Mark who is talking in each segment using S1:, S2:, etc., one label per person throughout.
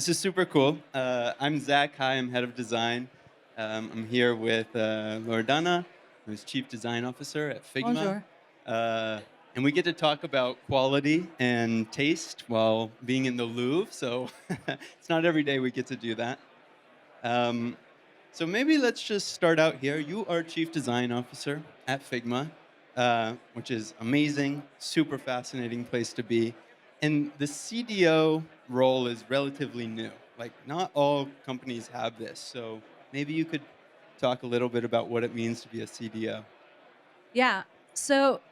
S1: This is super cool. I'm Zach. Hi, I'm head of design. I'm here with Loredana, who's chief design officer at Figma.
S2: Bonjour.
S1: Uh, and we get to talk about quality and taste while being in the Louvre. So it's not every day we get to do that. Um, so maybe let's just start out here. You are chief design officer at Figma, which is amazing, super fascinating place to be. And the CDO role is relatively new. Like, not all companies have this. So maybe you could talk a little bit about what it means to be a CDO.
S2: Yeah. So,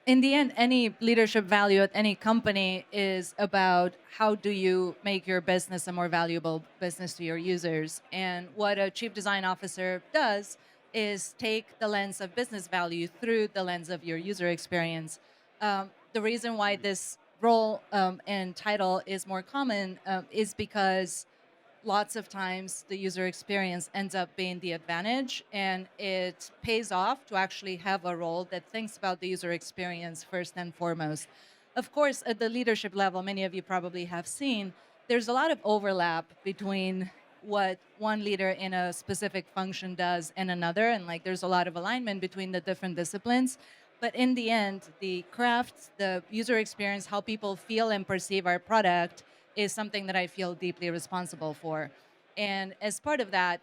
S2: in the end, any leadership value at any company is about how do you make your business a more valuable business to your users. And what a chief design officer does is take the lens of business value through the lens of your user experience. The reason why this role and title is more common is because lots of times the user experience ends up being the advantage, and it pays off to actually have a role that thinks about the user experience first and foremost. Of course, at the leadership level, many of you probably have seen, there's a lot of overlap between what one leader in a specific function does and another, and like there's a lot of alignment between the different disciplines. But in the end, the craft, the user experience, how people feel and perceive our product is something that I feel deeply responsible for. And as part of that,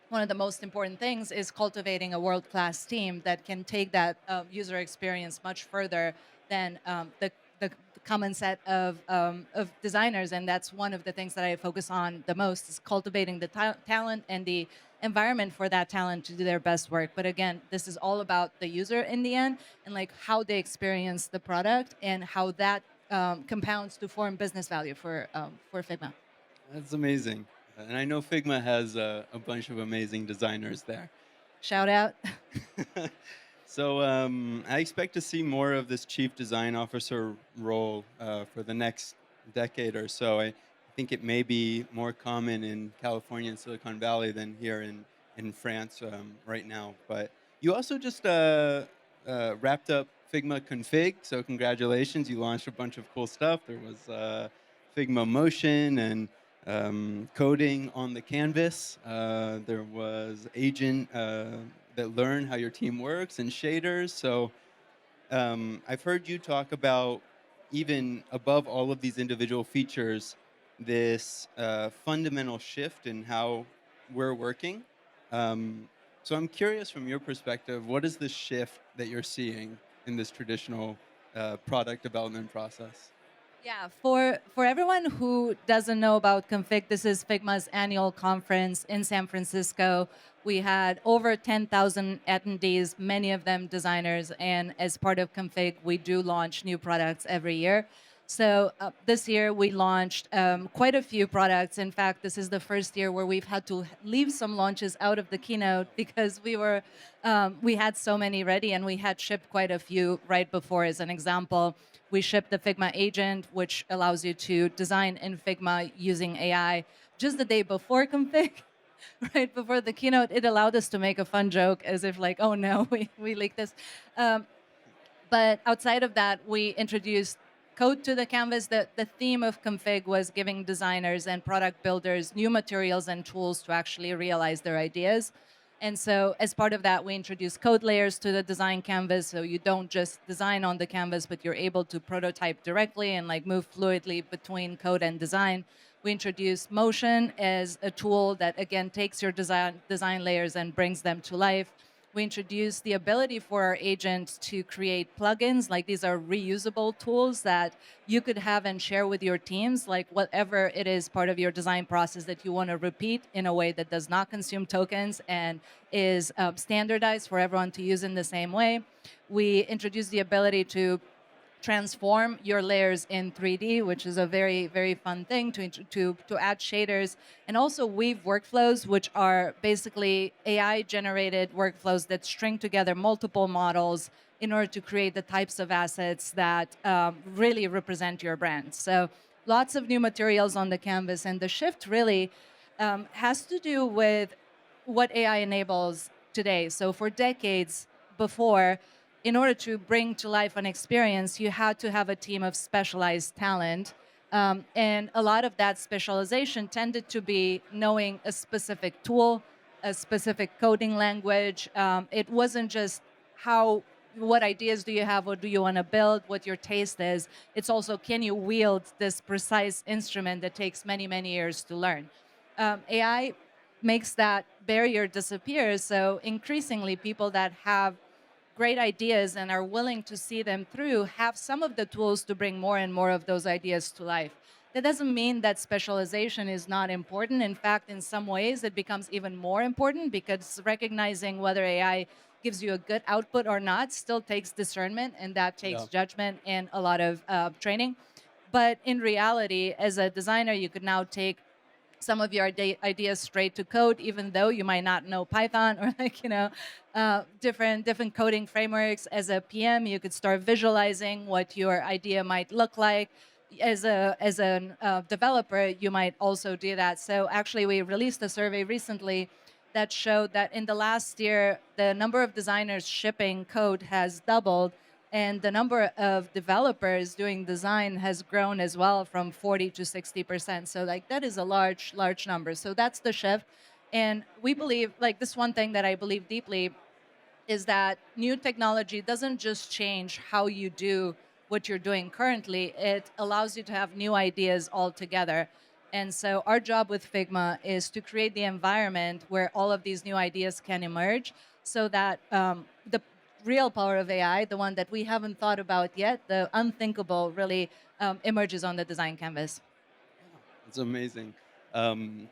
S2: one of the most important things is cultivating a world-class team that can take that user experience much further than the common set of designers. And that's one of the things that I focus on the most is cultivating the talent and the environment for that talent to do their best work. But again, this is all about the user in the end and like how they experience the product and how that compounds to form business value for Figma.
S1: That's amazing. And I know Figma has a bunch of amazing designers there.
S2: Shout out.
S1: So I expect to see more of this chief design officer role for the next decade or so. I think it may be more common in California and Silicon Valley than here in France right now. But you also just wrapped up Figma Config, so congratulations! You launched a bunch of cool stuff. There was Figma Motion and coding on the canvas. There was agent that learn how your team works and shaders. So I've heard you talk about even above all of these individual features, this fundamental shift in how we're working. So I'm curious from your perspective, what is the shift that you're seeing in this traditional product development process?
S2: Yeah, for everyone who doesn't know about Config, this is Figma's annual conference in San Francisco. We had over 10,000 attendees, many of them designers, and as part of Config, we do launch new products every year. So this year we launched quite a few products. In fact, this is the first year where we've had to leave some launches out of the keynote because we had so many ready and we had shipped quite a few right before. As an example, we shipped the Figma agent, which allows you to design in Figma using AI just the day before Config. Right before the keynote, it allowed us to make a fun joke as if like, oh no, we leaked this. Um, but outside of that, we introduced code to the canvas. The theme of Config was giving designers and product builders new materials and tools to actually realize their ideas. And so as part of that, we introduced code layers to the design canvas. So you don't just design on the canvas, but you're able to prototype directly and like move fluidly between code and design. We introduced Motion as a tool that, again, takes your design layers and brings them to life. We introduced the ability for our agent to create plugins. Like these are reusable tools that you could have and share with your teams, like whatever it is part of your design process that you want to repeat in a way that does not consume tokens and is standardized for everyone to use in the same way. We introduced the ability to transform your layers in 3D, which is a very, very fun thing to add shaders, and also weave workflows, which are basically AI-generated workflows that string together multiple models in order to create the types of assets that really represent your brand. So lots of new materials on the canvas, and the shift really has to do with what AI enables today. So for decades before, in order to bring to life an experience, you had to have a team of specialized talent And a lot of that specialization tended to be knowing a specific tool, a specific coding language. It wasn't just how what ideas do you have, what do you want to build, what your taste is. It's also, can you wield this precise instrument that takes many, many years to learn. AI makes that barrier disappear. So increasingly, people that have great ideas and are willing to see them through have some of the tools to bring more and more of those ideas to life. That doesn't mean that specialization is not important. In fact, in some ways, it becomes even more important because recognizing whether AI gives you a good output or not still takes discernment, and that takes
S1: Yeah.
S2: judgment and a lot of training. But in reality, as a designer, you could now take some of your ideas straight to code, even though you might not know Python or like different coding frameworks. As a PM, you could start visualizing what your idea might look like. As a developer, you might also do that. So actually, we released a survey recently that showed that in the last year, the number of designers shipping code has doubled, and the number of developers doing design has grown as well from 40 to 60%. So like that is a large number. So that's the shift. And we believe, like, this one thing that I believe deeply is that new technology doesn't just change how you do what you're doing currently, it allows you to have new ideas altogether. And so, our job with Figma is to create the environment where all of these new ideas can emerge so that the real power of AI, the one that we haven't thought about yet, the unthinkable, really emerges on the design canvas.
S1: It's amazing. And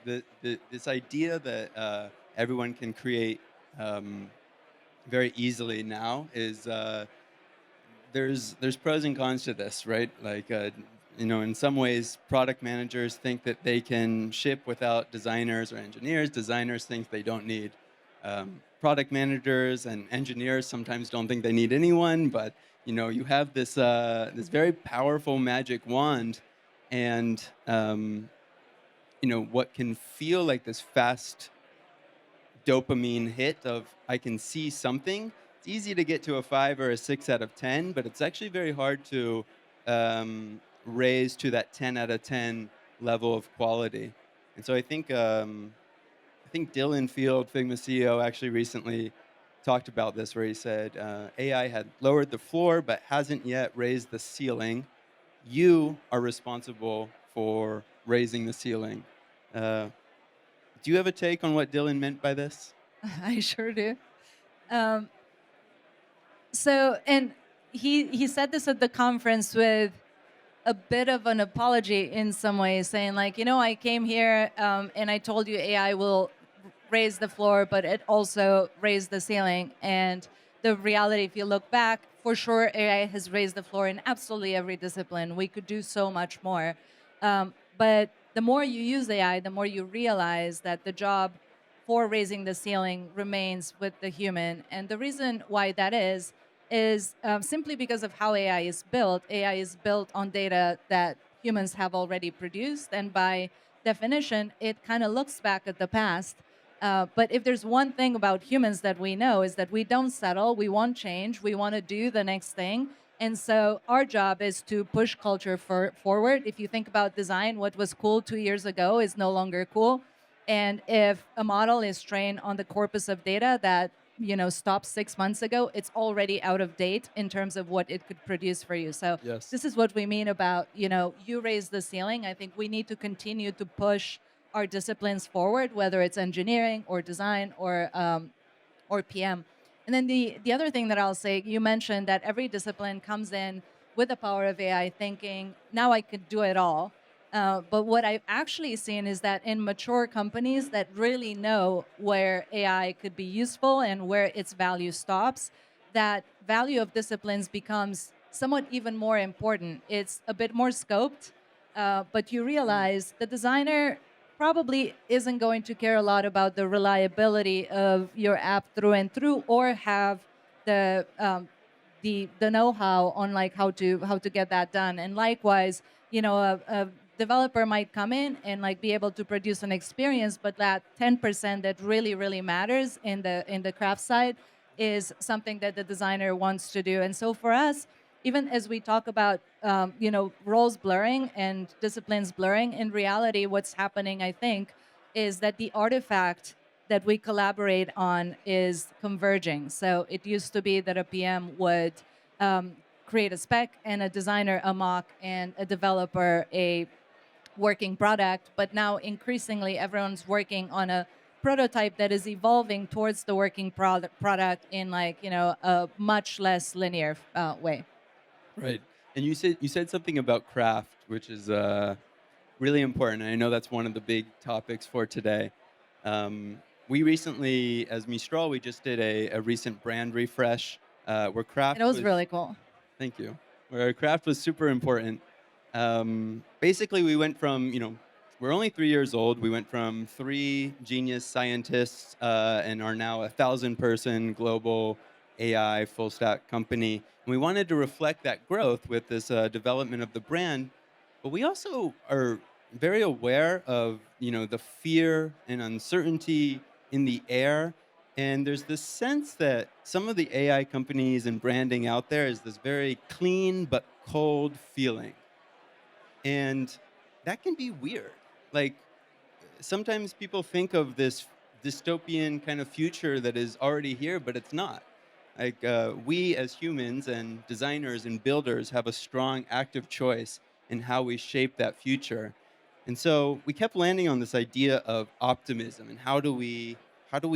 S1: this idea that everyone can create um, very easily now is there's pros and cons to this, right? Like in some ways, product managers think that they can ship without designers or engineers. Designers think they don't need product managers, and engineers sometimes don't think they need anyone. But you have this very powerful magic wand, and what can feel like this fast dopamine hit of I can see something. It's easy to get to a 5 or a 6 out of 10, but it's actually very hard to raise to that 10 out of 10 level of quality. And so I think Dylan Field, Figma CEO, actually recently talked about this, where he said AI had lowered the floor but hasn't yet raised the ceiling. You are responsible for raising the ceiling. Uh, do you have a take on what Dylan meant by this?
S2: I sure do. Um, and he said this at the conference with a bit of an apology in some ways, saying like, I came here and I told you AI will raise the floor, but it also raised the ceiling. And the reality, if you look back, for sure, AI has raised the floor in absolutely every discipline. We could do so much more. But the more you use AI, the more you realize that the job for raising the ceiling remains with the human. And the reason why that is simply because of how AI is built. AI is built on data that humans have already produced, and by definition, it kind of looks back at the past. But if there's one thing about humans that we know is that we don't settle, we want change, we want to do the next thing. And so our job is to push culture forward. If you think about design, what was cool 2 years ago is no longer cool. And if a model is trained on the corpus of data that stopped 6 months ago, it's already out of date in terms of what it could produce for you. So
S1: Yes.
S2: this is what we mean about you raise the ceiling. I think we need to continue to push our disciplines forward, whether it's engineering or design or PM. And then the other thing that I'll say, you mentioned that every discipline comes in with the power of AI, thinking now I could do it all. But what I've actually seen is that in mature companies that really know where AI could be useful and where its value stops, that value of disciplines becomes somewhat even more important. It's a bit more scoped, but you
S1: Mm.
S2: realize the designer probably isn't going to care a lot about the reliability of your app through and through, or have the the know-how on like how to get that done. And likewise, a developer might come in and like be able to produce an experience, but that 10% that really matters in the craft side is something that the designer wants to do. And so for us, even as we talk about roles blurring and disciplines blurring, in reality, what's happening, I think, is that the artifact that we collaborate on is converging. So it used to be that a PM would um, create a spec and a designer a mock and a developer a working product, but now increasingly everyone's working on a prototype that is evolving towards the working product in like a much less linear way.
S1: Right. And you said something about craft, which is really important. And I know that's one of the big topics for today. We recently, as Mistral, we just did a recent brand refresh where
S2: And
S1: craft
S2: it was
S1: was.
S2: really cool.
S1: Thank you. Where craft was super important. Basically, we went from, we're only 3 years old. We went from three genius scientists and are now 1,000-person global AI full stack company. And we wanted to reflect that growth with this development of the brand. But we also are very aware of, the fear and uncertainty in the air, and there's this sense that some of the AI companies and branding out there is this very clean but cold feeling. And that can be weird. Like sometimes people think of this dystopian kind of future that is already here, but it's not. Like we as humans and designers and builders have a strong active choice in how we shape that future. And so we kept landing on this idea of optimism and how do we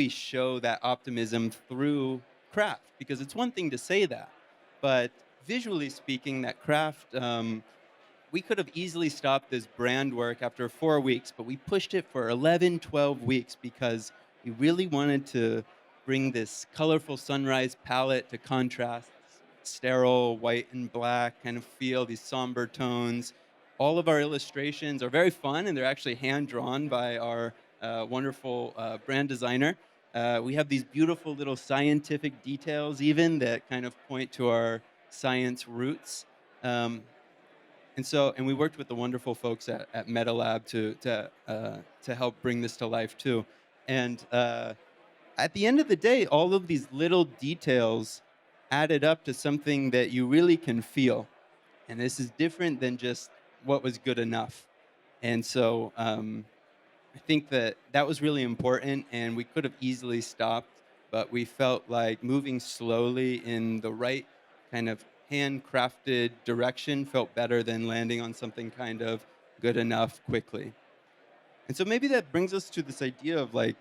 S1: show that optimism through craft? Because it's one thing to say that, but visually speaking, that craft we could have easily stopped this brand work after 4 weeks, but we pushed it for 11, 12 weeks because we really wanted to bring this colorful sunrise palette to contrast sterile white and black kind of feel, these somber tones. All of our illustrations are very fun and they're actually hand drawn by our wonderful brand designer. We have these beautiful little scientific details, even that kind of point to our science roots. Um, and we worked with the wonderful folks at MetaLab to help bring this to life too. And at the end of the day, all of these little details added up to something that you really can feel. And this is different than just what was good enough. And so I think that that was really important, and we could have easily stopped, but we felt like moving slowly in the right kind of handcrafted direction felt better than landing on something kind of good enough quickly. And so maybe that brings us to this idea of like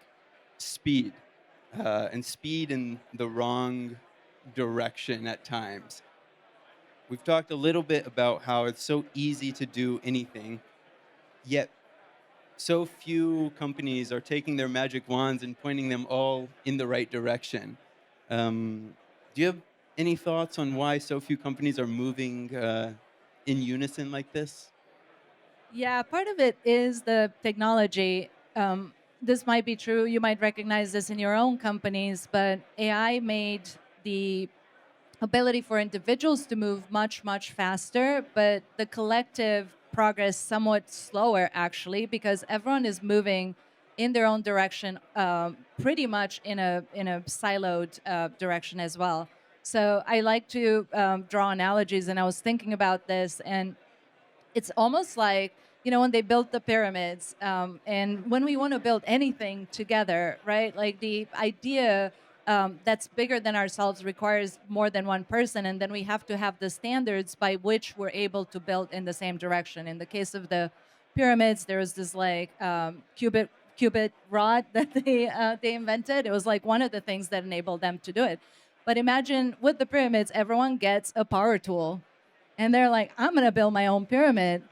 S1: speed and speed in the wrong direction at times. We've talked a little bit about how it's so easy to do anything, yet so few companies are taking their magic wands and pointing them all in the right direction. Do you have any thoughts on why so few companies are moving in unison like this?
S2: Yeah, part of it is the technology. This might be true. You might recognize this in your own companies, but AI made the ability for individuals to move much, much faster, but the collective progress somewhat slower, actually, because everyone is moving in their own direction, pretty much in a siloed direction as well. So I like to draw analogies, and I was thinking about this, and it's almost like when they built the pyramids, and when we want to build anything together, right, like the idea that's bigger than ourselves requires more than one person, and then we have to have the standards by which we're able to build in the same direction. In the case of the pyramids, there was this like cubit rod that they invented. It was like one of the things that enabled them to do it. But imagine with the pyramids, everyone gets a power tool, and they're like, I'm going to build my own pyramid.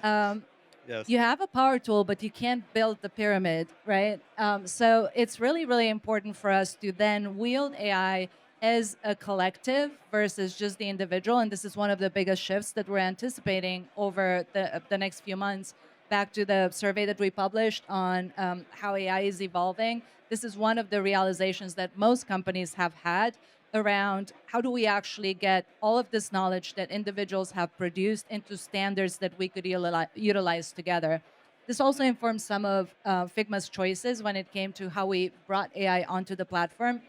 S2: Um,
S1: Yes.
S2: you have a power tool, but you can't build the pyramid, right? So it's really, really important for us to then wield AI as a collective versus just the individual. And this is one of the biggest shifts that we're anticipating over the next few months. Back to the survey that we published on how AI is evolving, this is one of the realizations that most companies have had around how do we actually get all of this knowledge that individuals have produced into standards that we could utilize together. This also informs some of Figma's choices when it came to how we brought AI onto the platform.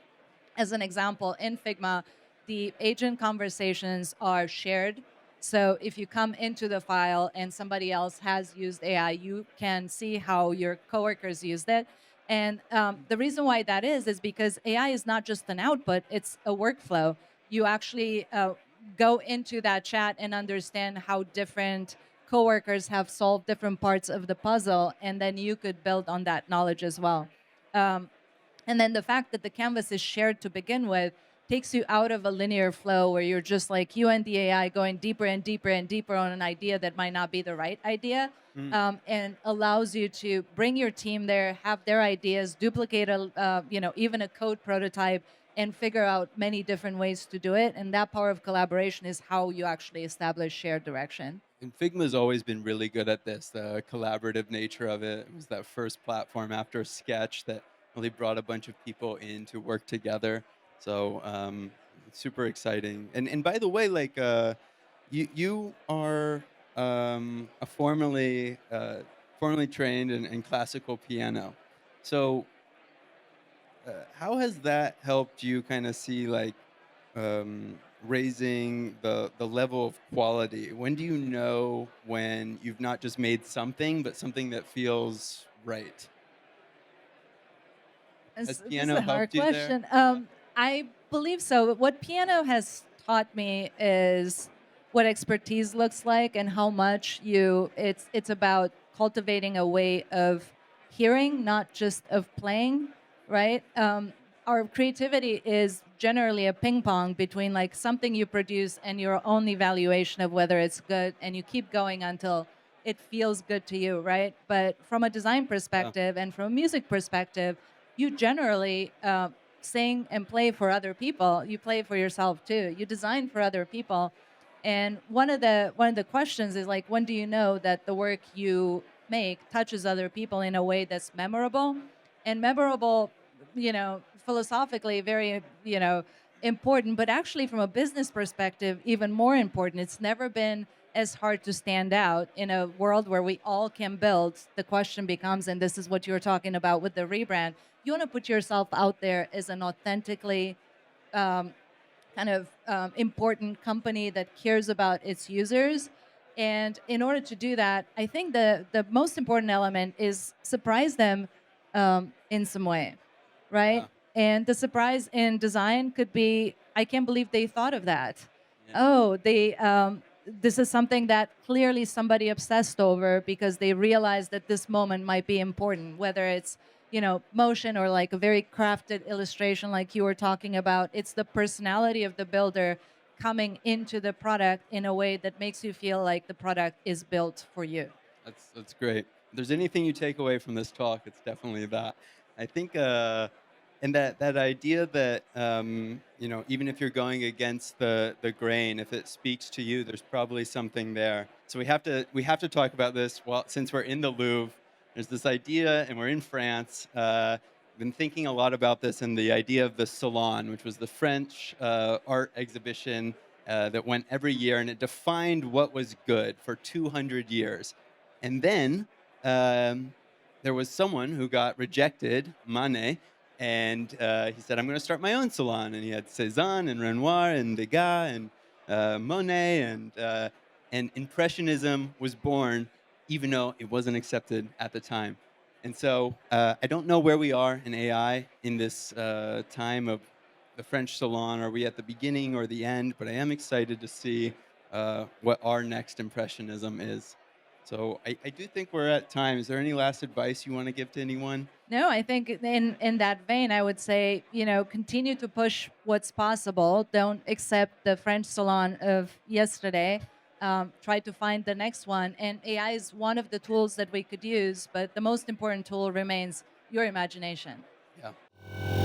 S2: As an example, in Figma, the agent conversations are shared. So if you come into the file and somebody else has used AI, you can see how your coworkers used it. And the reason why that is because AI is not just an output, it's a workflow. You actually go into that chat and understand how different coworkers have solved different parts of the puzzle, and then you could build on that knowledge as well. Um, and then the fact that the canvas is shared to begin with takes you out of a linear flow where you're just like you and the AI going deeper and deeper and deeper on an idea that might not be the right idea,
S1: Mm.
S2: and allows you to bring your team there, have their ideas, duplicate even a code prototype, and figure out many different ways to do it. And that power of collaboration is how you actually establish shared direction.
S1: And Figma's always been really good at this, the collaborative nature of it. It was that first platform after Sketch that really brought a bunch of people in to work together. So it's super exciting. And by the way, like you are a formerly trained in classical piano. So how has that helped you kind of see like raising the level of quality? When do you know when you've not just made something, but something that feels right? Has
S2: This is a
S1: piano
S2: hard
S1: helped you there?
S2: question. I believe so. What piano has taught me is what expertise looks like and how much you. It's about cultivating a way of hearing, not just of playing. Right. Our creativity is generally a ping pong between like something you produce and your own evaluation of whether it's good, and you keep going until it feels good to you. Right. But from a design
S1: Yeah.
S2: perspective and from a music perspective, you generally sing and play for other people. You play for yourself too. You design for other people. And one of the questions is like, when do you know that the work you make touches other people in a way that's memorable? And memorable, philosophically very, important, but actually from a business perspective, even more important. It's never been as hard to stand out in a world where we all can build. The question becomes, and this is what you were talking about with the rebrand, you want to put yourself out there as an authentically um, important company that cares about its users. And in order to do that, I think the most important element is surprise them in some way, right?
S1: Yeah.
S2: And the surprise in design could be, I can't believe they thought of that.
S1: Yeah.
S2: Oh, this is something that clearly somebody obsessed over because they realized that this moment might be important, whether it's motion or like a very crafted illustration like you were talking about. It's the personality of the builder coming into the product in a way that makes you feel like the product is built for you.
S1: That's great. If there's anything you take away from this talk, it's definitely that. I think, and that idea that even if you're going against the grain, if it speaks to you, there's probably something there. So we have to talk about this. Well, since we're in the Louvre, there's this idea, and we're in France. I've been thinking a lot about this and the idea of the Salon, which was the French art exhibition that went every year, and it defined what was good for 200 years. And then um, there was someone who got rejected, Manet, and he said, "I'm going to start my own salon." And he had Cézanne and Renoir and Degas and Monet, and Impressionism was born, even though it wasn't accepted at the time. And so I don't know where we are in AI in this time of the French Salon. Are we at the beginning or the end? But I am excited to see what our next Impressionism is. So I do think we're at time. Is there any last advice you want to give to anyone?
S2: No, I think in that vein, I would say, continue to push what's possible. Don't accept the French salon of yesterday. Try to find the next one. And AI is one of the tools that we could use, but the most important tool remains your imagination.
S1: Yeah.